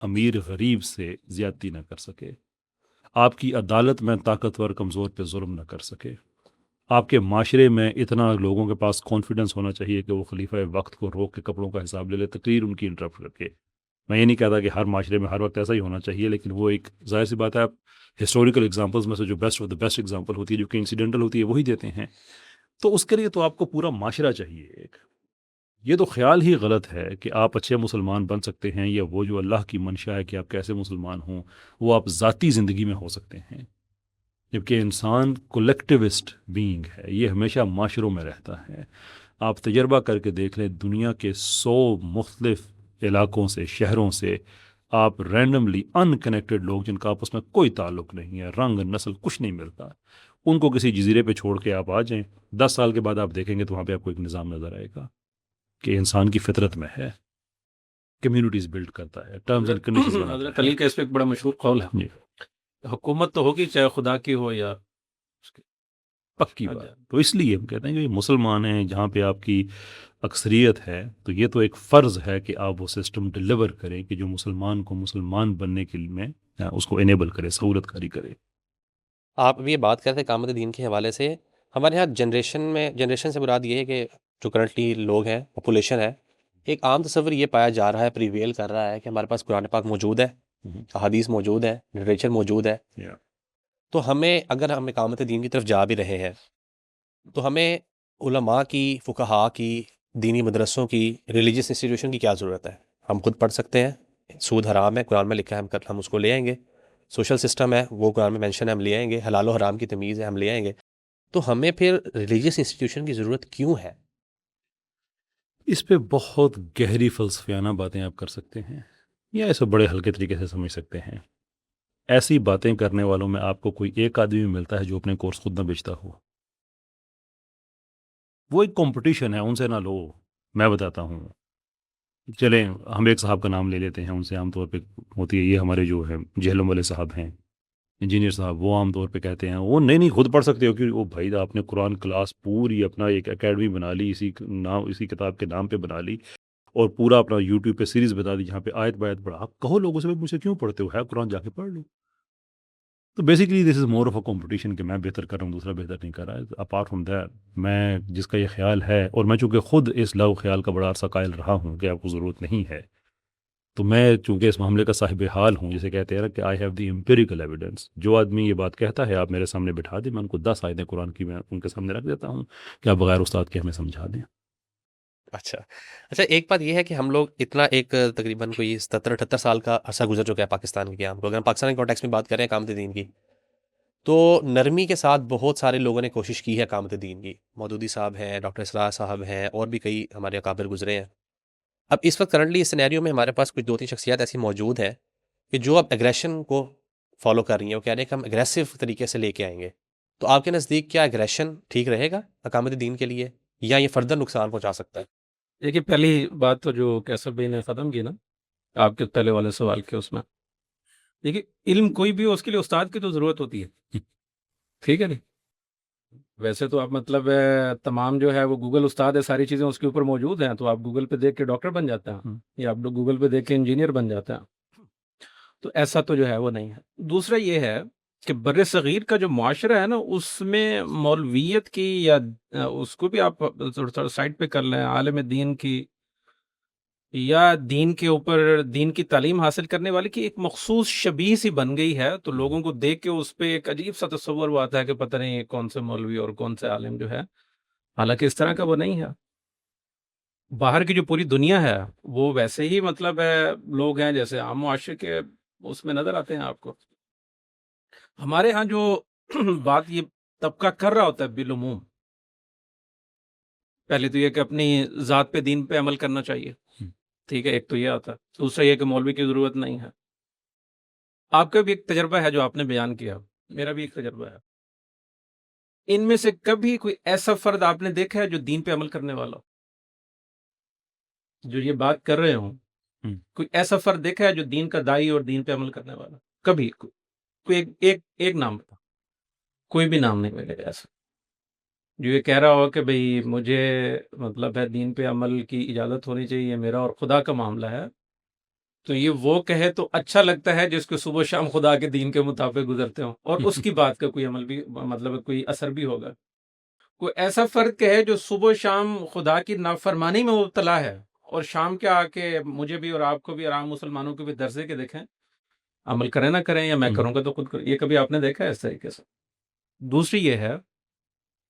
امیر غریب سے زیادتی نہ کر سکے، آپ کی عدالت میں طاقتور کمزور پہ ظلم نہ کر سکے، آپ کے معاشرے میں اتنا لوگوں کے پاس کانفیڈنس ہونا چاہیے کہ وہ خلیفہ وقت کو روک کے کپڑوں کا حساب لے لے، تقریر ان کی انٹرپٹ کر کے۔ میں یہ نہیں کہتا کہ ہر معاشرے میں ہر وقت ایسا ہی ہونا چاہیے، لیکن وہ ایک ظاہر سی بات ہے، آپ ہسٹوریکل ایگزامپلس میں سے جو best of the best example ہوتی ہے جو کہ انسیڈنٹل ہوتی ہے وہی دیتے ہیں، تو اس کے لیے تو آپ کو پورا معاشرہ چاہیے ایک۔ یہ تو خیال ہی غلط ہے کہ آپ اچھے مسلمان بن سکتے ہیں، یا وہ جو اللہ کی منشا ہے کہ آپ کیسے مسلمان ہوں وہ آپ ذاتی زندگی میں ہو سکتے ہیں، جبکہ انسان کولیکٹیوسٹ بینگ ہے، یہ ہمیشہ معاشروں میں رہتا ہے۔ آپ تجربہ کر کے دیکھ لیں، دنیا کے 100 مختلف علاقوں سے، شہروں سے آپ رینڈملی ان کنیکٹڈ لوگ جن کا آپس میں کوئی تعلق نہیں ہے، رنگ نسل کچھ نہیں ملتا، ان کو کسی جزیرے پہ چھوڑ کے آپ آ جائیں، 10 سال کے بعد آپ دیکھیں گے تو وہاں پہ آپ کو ایک نظام نظر آئے گا کہ انسان کی فطرت میں ہے، کمیونٹیز بلڈ کرتا ہے، ٹرمز اینڈ کنڈیشنز بناتا حضرت خلیل کا اس پہ ایک بڑا مشہور قول ہے، جی حکومت تو ہوگی چاہے خدا کی ہو یا اس کی۔ پکی بات۔ تو اس لیے ہم کہتے ہیں کہ یہ مسلمان ہیں، جہاں پہ آپ کی اکثریت ہے تو یہ تو ایک فرض ہے کہ آپ وہ سسٹم ڈلیور کریں کہ جو مسلمان کو مسلمان بننے کے لیے اس کو انیبل کرے، سہولت کاری کرے۔ آپ ابھی یہ بات کرتے ہیں اقامت دین کے حوالے سے، ہمارے یہاں جنریشن سے مراد یہ ہے کہ جو کرنٹلی لوگ ہیں، پاپولیشن ہے، ایک عام تصور یہ پایا جا رہا ہے، پریویل کر رہا ہے کہ ہمارے پاس قرآن پاک موجود ہے، احادیث موجود ہے، لٹریچر موجود ہے، تو ہمیں اگر ہم اقامت دین کی طرف جا بھی رہے ہیں تو ہمیں علماء کی، فقہاء کی، دینی مدرسوں کی، ریلیجیس انسٹیٹیوشن کی کیا ضرورت ہے؟ ہم خود پڑھ سکتے ہیں، سود حرام ہے، قرآن میں لکھا ہے، ہم اس کو لے آئیں گے، سوشل سسٹم ہے وہ قرآن میں مینشن ہے، ہم لے آئیں گے، حلال و حرام کی تمیز ہے، ہم لے آئیں گے، تو ہمیں پھر ریلیجیس انسٹیٹیوشن کی ضرورت کیوں ہے؟ اس پہ بہت گہری فلسفیانہ باتیں آپ کر سکتے ہیں، یا اسے بڑے ہلکے طریقے سے سمجھ سکتے ہیں۔ ایسی باتیں کرنے والوں میں آپ کو کوئی ایک آدمی ملتا ہے جو اپنے کورس خود نہ بیچتا ہو، وہ ایک کمپٹیشن ہے، ان سے نہ لو۔ میں بتاتا ہوں، چلیں ہم ایک صاحب کا نام لے لیتے ہیں، ان سے عام طور پہ ہوتی ہے، یہ ہمارے جو ہے جہلم والے صاحب ہیں، انجینئر صاحب، وہ عام طور پہ کہتے ہیں وہ نہیں خود پڑھ سکتے ہو، کہ وہ بھائی آپ نے قرآن کلاس پوری اپنا ایک اکیڈمی بنا لی، اسی کتاب کے نام پہ بنا لی، اور پورا اپنا یوٹیوب پہ سیریز بتا دی جہاں پہ آیت بایت پڑھا۔ آپ کہو لوگوں سے مجھ سے کیوں پڑھتے ہو، ہے قرآن جا کے پڑھ لو۔ تو basically this is more of a competition کہ میں بہتر کر رہا ہوں، دوسرا بہتر نہیں کر رہا ہے۔ اپارٹ فرام دیٹ، میں جس کا یہ خیال ہے، اور میں چونکہ خود اس لو خیال کا بڑا عرصہ قائل رہا ہوں کہ آپ کو ضرورت نہیں ہے، تو میں چونکہ اس معاملے کا صاحب حال ہوں، جسے کہتے ہیں نا کہ I have the empirical evidence, جو آدمی یہ بات کہتا ہے آپ میرے سامنے بٹھا دیں، میں ان کو 10 آیتیں قرآن کی میں ان کے سامنے رکھ دیتا ہوں کہ آپ بغیر استاد کے ہمیں سمجھا دیں۔ اچھا، ایک بات یہ ہے کہ ہم لوگ اتنا ایک تقریباً کوئی 77-78 سال کا عرصہ گزر چکا ہے پاکستان کے قیام کو، اگر ہم پاکستان کے کانٹیکس میں بات کریں اقامت دین کی، تو نرمی کے ساتھ بہت سارے لوگوں نے کوشش کی ہے اقامت دین کی، مودودی صاحب ہیں، ڈاکٹر اسرار صاحب ہیں، اور بھی کئی ہمارے اکابر گزرے ہیں۔ اب اس وقت کرنٹلی اس سینیریو میں ہمارے پاس کچھ 2-3 شخصیات ایسی موجود ہیں کہ جو اب ایگریشن کو فالو کر رہی ہیں، وہ کہہ رہے ہیں کہ ہم ایگریسو طریقے سے لے کے آئیں گے۔ تو آپ کے نزدیک کیا ایگریشن ٹھیک رہے گا اقامت دین کے لیے، یا یہ فردر نقصان پہنچا سکتا ہے؟ دیکھیے، پہلی بات تو جو کیسر بھائی نے ختم کی نا آپ کے پہلے والے سوال کے، اس میں دیکھیے، علم کوئی بھی ہو اس کے لیے استاد کی تو ضرورت ہوتی ہے، ٹھیک ہے نہیں؟ ویسے تو آپ مطلب تمام جو ہے وہ گوگل استاد ہے، ساری چیزیں اس کے اوپر موجود ہیں، تو آپ گوگل پہ دیکھ کے ڈاکٹر بن جاتے ہیں، یا آپ لوگ گوگل پہ دیکھ کے انجینئر بن جاتے ہیں، تو ایسا تو جو ہے وہ نہیں ہے۔ دوسرا یہ ہے کہ بر صغیر کا جو معاشرہ ہے نا، اس میں مولویت کی یا اس کو بھی آپ سائڈ پہ کر لیں، عالم دین کی یا دین کے اوپر دین کی تعلیم حاصل کرنے والے کی ایک مخصوص شبیہ سی بن گئی ہے، تو لوگوں کو دیکھ کے اس پہ ایک عجیب سا تصور وہ آتا ہے کہ پتہ نہیں کون سے مولوی اور کون سے عالم جو ہے، حالانکہ اس طرح کا وہ نہیں ہے۔ باہر کی جو پوری دنیا ہے وہ ویسے ہی مطلب ہے، لوگ ہیں جیسے عام معاشرے کے اس میں نظر آتے ہیں آپ کو۔ ہمارے ہاں جو بات یہ طبقہ کر رہا ہوتا ہے بالعموم، پہلے تو یہ کہ اپنی ذات پہ دین پہ عمل کرنا چاہیے، ٹھیک ہے، ایک تو یہ آتا ہے۔ دوسرا یہ کہ مولوی کی ضرورت نہیں ہے۔ آپ کا بھی ایک تجربہ ہے جو آپ نے بیان کیا، میرا بھی ایک تجربہ ہے۔ ان میں سے کبھی کوئی ایسا فرد آپ نے دیکھا ہے جو دین پہ عمل کرنے والا ہو، جو یہ بات کر رہے ہوں؟ کوئی ایسا فرد دیکھا ہے جو دین کا داعی اور دین پہ عمل کرنے والا؟ کبھی کوئی ایک نام بتا، کوئی بھی نام نہیں ملے گا ایسا جو یہ کہہ رہا ہو کہ بھئی مجھے مطلب ہے دین پہ عمل کی اجازت ہونی چاہیے، میرا اور خدا کا معاملہ ہے، تو یہ وہ کہے تو اچھا لگتا ہے جس کو صبح شام خدا کے دین کے مطابق گزرتے ہوں اور اس کی بات کا کوئی عمل بھی مطلب کوئی اثر بھی ہوگا. کوئی ایسا فرد کہے جو صبح شام خدا کی نافرمانی میں مبتلا ہے اور شام کے آ کے مجھے بھی اور آپ کو بھی اور عام مسلمانوں کو بھی درسے کے دیکھیں عمل کریں نہ کریں یا میں کروں گا تو خود کریں. یہ کبھی آپ نے دیکھا ہے اس طریقے سے؟ دوسری یہ ہے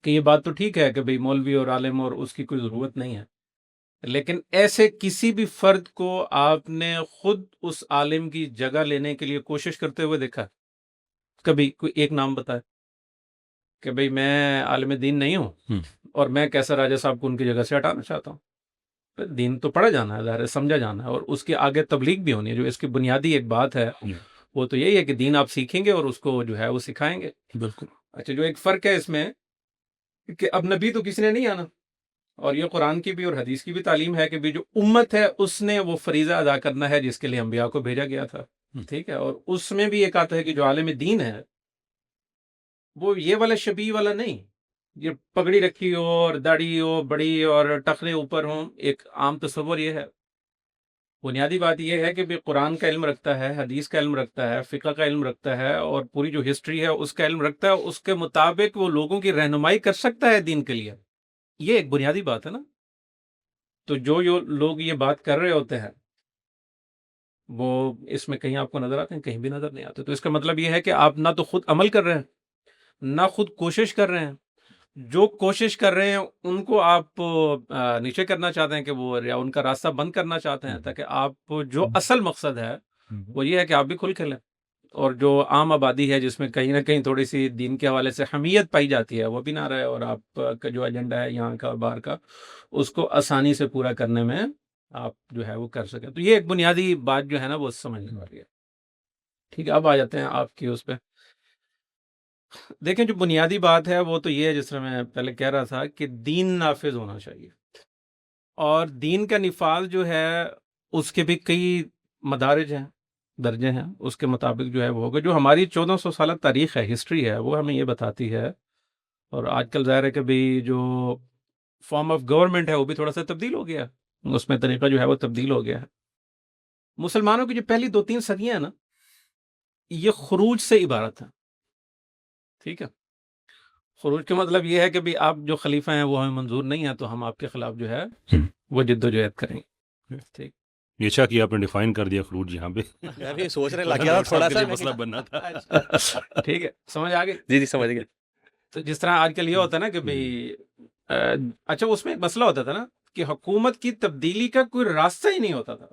کہ یہ بات تو ٹھیک ہے کہ بھئی مولوی اور عالم اور اس کی کوئی ضرورت نہیں ہے، لیکن ایسے کسی بھی فرد کو آپ نے خود اس عالم کی جگہ لینے کے لیے کوشش کرتے ہوئے دیکھا؟ کبھی کوئی ایک نام بتائے کہ بھئی میں عالم دین نہیں ہوں اور میں کیسا راجہ صاحب کو ان کی جگہ سے ہٹانا چاہتا ہوں. دین تو پڑھا جانا ہے، ظاہر ہے سمجھا جانا ہے، اور اس کے آگے تبلیغ بھی ہونی ہے. جو اس کی بنیادی ایک بات ہے وہ تو یہی ہے کہ دین آپ سیکھیں گے اور اس کو جو ہے وہ سکھائیں گے. بالکل. اچھا، جو ایک فرق ہے اس میں کہ اب نبی تو کسی نے نہیں آنا، اور یہ قرآن کی بھی اور حدیث کی بھی تعلیم ہے کہ بھی جو امت ہے اس نے وہ فریضہ ادا کرنا ہے جس کے لیے انبیاء کو بھیجا گیا تھا. ٹھیک ہے، اور اس میں بھی ایک آتا ہے کہ جو عالم دین ہے وہ یہ والا شبیہ والا نہیں، یہ پگڑی رکھی ہو اور داڑھی ہو بڑی اور ٹخنے اوپر ہوں. ایک عام تصور یہ ہے. بنیادی بات یہ ہے کہ بھی قرآن کا علم رکھتا ہے، حدیث کا علم رکھتا ہے، فقہ کا علم رکھتا ہے، اور پوری جو ہسٹری ہے اس کا علم رکھتا ہے. اس کے مطابق وہ لوگوں کی رہنمائی کر سکتا ہے دین کے لیے. یہ ایک بنیادی بات ہے نا. تو جو لوگ یہ بات کر رہے ہوتے ہیں وہ اس میں کہیں آپ کو نظر آتے ہیں، کہیں بھی نظر نہیں آتے. تو اس کا مطلب یہ ہے کہ آپ نہ تو خود عمل کر رہے ہیں نہ خود کوشش کر رہے ہیں. جو کوشش کر رہے ہیں ان کو آپ نیچے کرنا چاہتے ہیں کہ وہ یا ان کا راستہ بند کرنا چاہتے ہیں، تاکہ آپ جو اصل مقصد ہے وہ یہ ہے کہ آپ بھی کھل کھلیں، اور جو عام آبادی ہے جس میں کہیں نہ کہیں تھوڑی سی دین کے حوالے سے حمیت پائی جاتی ہے وہ بھی نہ رہے، اور آپ کا جو ایجنڈا ہے یہاں کا باہر کا اس کو آسانی سے پورا کرنے میں آپ جو ہے وہ کر سکیں. تو یہ ایک بنیادی بات جو ہے نا وہ سمجھنے والی ہے. ٹھیک ہے، اب آ جاتے ہیں آپ کی اس پہ. دیکھیں جو بنیادی بات ہے وہ تو یہ ہے، جس طرح میں پہلے کہہ رہا تھا کہ دین نافذ ہونا چاہیے، اور دین کا نفاذ جو ہے اس کے بھی کئی مدارج ہیں، درجے ہیں. اس کے مطابق جو ہے وہ ہوگا. جو ہماری 1400 سالہ تاریخ ہے، ہسٹری ہے، وہ ہمیں یہ بتاتی ہے. اور آج کل ظاہر ہے کہ بھی جو فارم آف گورنمنٹ ہے وہ بھی تھوڑا سا تبدیل ہو گیا، اس میں طریقہ جو ہے وہ تبدیل ہو گیا ہے. مسلمانوں کی جو پہلی 2-3 صدیاں ہیں نا یہ خروج سے عبارت ہے. ٹھیک ہے، خروج کا مطلب یہ ہے کہ بھی آپ جو خلیفہ ہیں وہ ہمیں منظور نہیں ہے تو ہم آپ کے خلاف جو ہے وہ جد و جہد کریں گے. ٹھیک، یہ اچھا کہ آپ نے ڈیفائن کر دیا خروج یہاں پہ. میں بھی سوچ رہے لگ گیا تھوڑا سا مسئلہ بننا تھا. ٹھیک ہے، سمجھ آ گئی. جی سمجھ گئے. تو جس طرح آج کل یہ ہوتا ہے نا کہ بھئی اچھا اس میں ایک مسئلہ ہوتا تھا نا کہ حکومت کی تبدیلی کا کوئی راستہ ہی نہیں ہوتا تھا.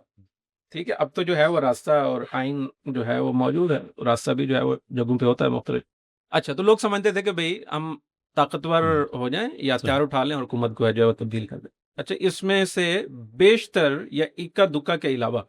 ٹھیک ہے، اب تو جو ہے وہ راستہ اور آئین جو ہے وہ موجود ہے، راستہ بھی جو ہے وہ جگہوں پہ ہوتا ہے مختلف. اچھا، تو لوگ سمجھتے تھے کہ بھئی ہم طاقتور ہو جائیں یا ہتھیار اٹھا لیں اور حکومت کو جو ہے وہ تبدیل کر دیں. اچھا، اس میں سے بیشتر یا اکا دکا کے علاوہ